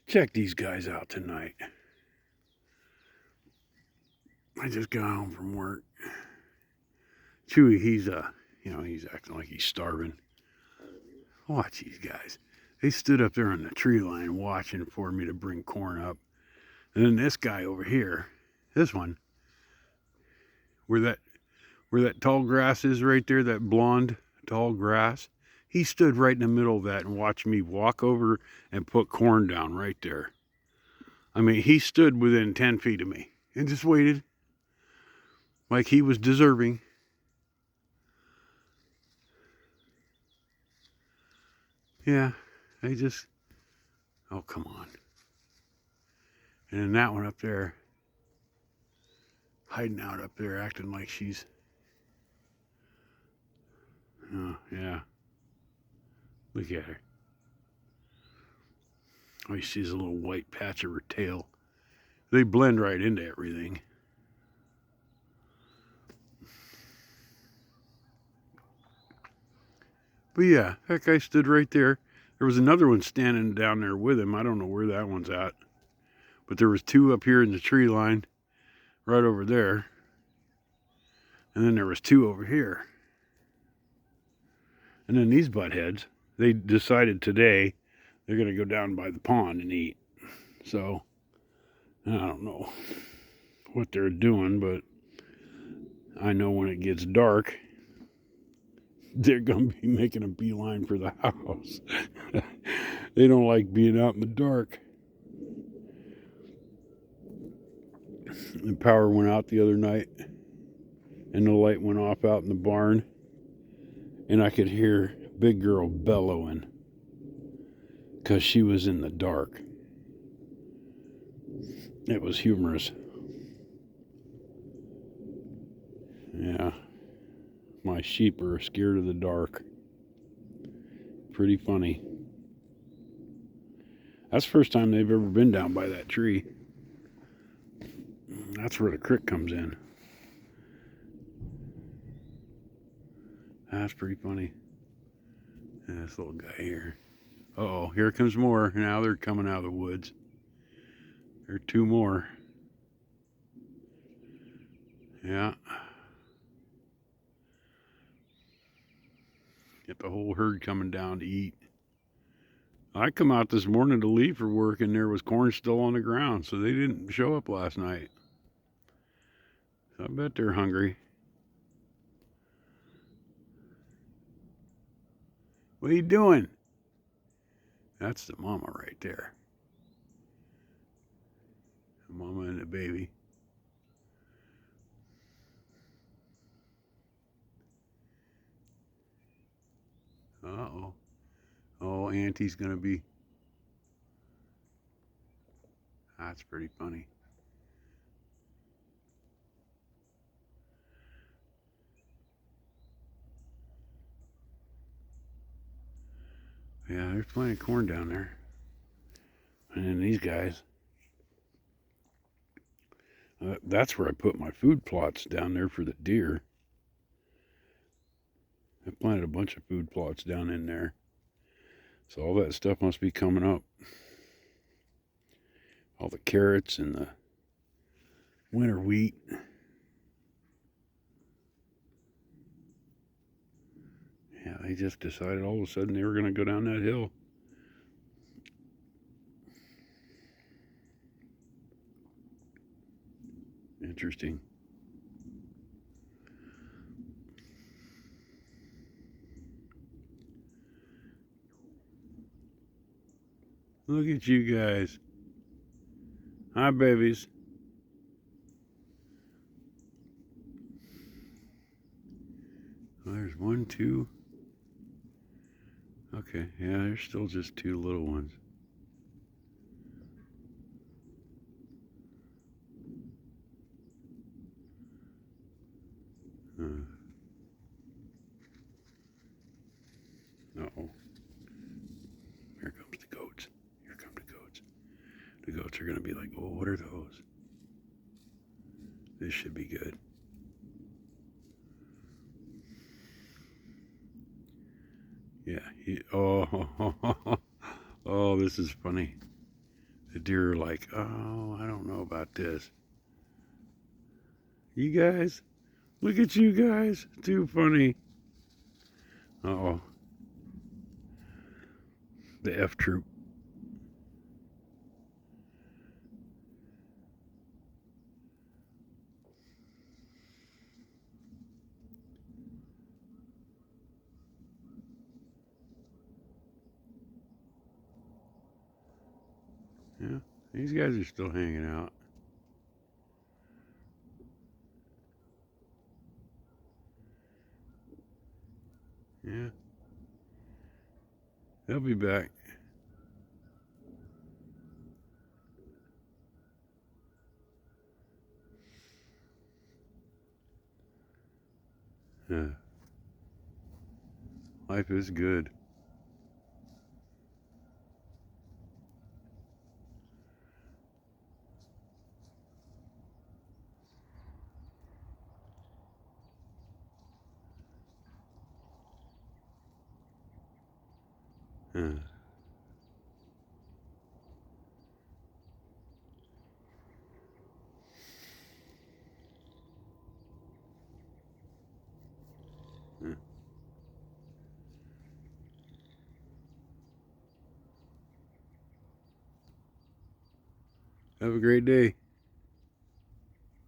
Check these guys out tonight. I just got home from work. Chewy, he's acting like he's starving. Watch these guys. They stood up there on the tree line watching for me to bring corn up. And then this guy over here, this one, where that tall grass is right there, that blonde tall grass, he stood right in the middle of that and watched me walk over and put corn down right there. I mean, he stood within 10 feet of me and just waited like he was deserving. Yeah, they just, oh, come on. And then that one up there, hiding out up there, acting like she's, oh, yeah. Look at her. Oh, you see a little white patch of her tail. They blend right into everything. But yeah, that guy stood right there. There was another one standing down there with him. I don't know where that one's at. But there was two up here in the tree line, right over there. And then there was two over here. And then these buttheads, they decided today they're going to go down by the pond and eat. So, I don't know what they're doing, but I know when it gets dark, they're going to be making a beeline for the house. They don't like being out in the dark. The power went out the other night, and the light went off out in the barn, and I could hear Big Girl bellowing because she was in the dark. It was humorous. Yeah, my sheep are scared of the dark. Pretty funny. That's the first time they've ever been down by that tree. That's where the creek comes in. That's pretty funny. And this little guy here. Uh-oh, here comes more. Now they're coming out of the woods. There are two more. Yeah. Get the whole herd coming down to eat. I come out this morning to leave for work and there was corn still on the ground, so they didn't show up last night. So I bet they're hungry. What are you doing? That's the mama right there. The mama and the baby. Uh-oh. Oh, Auntie's gonna be. That's pretty funny. Yeah, there's plenty of corn down there. And then these guys. That's where I put my food plots down there for the deer. I planted a bunch of food plots down in there. So all that stuff must be coming up. All the carrots and the winter wheat. Yeah, they just decided all of a sudden they were going to go down that hill. Interesting. Look at you guys. Hi, babies. Well, there's one, two. Okay, yeah, there's still just two little ones. Uh-oh. Here comes the goats. Here come the goats. The goats are going to be like, oh, what are those? This should be good. Yeah. Oh, oh, this is funny. The deer are like, oh, I don't know about this. You guys, look at you guys. Too funny. Uh-oh. The F troop. Yeah, these guys are still hanging out. Yeah, they'll be back. Yeah, life is good. Yeah. Yeah. Have a great day.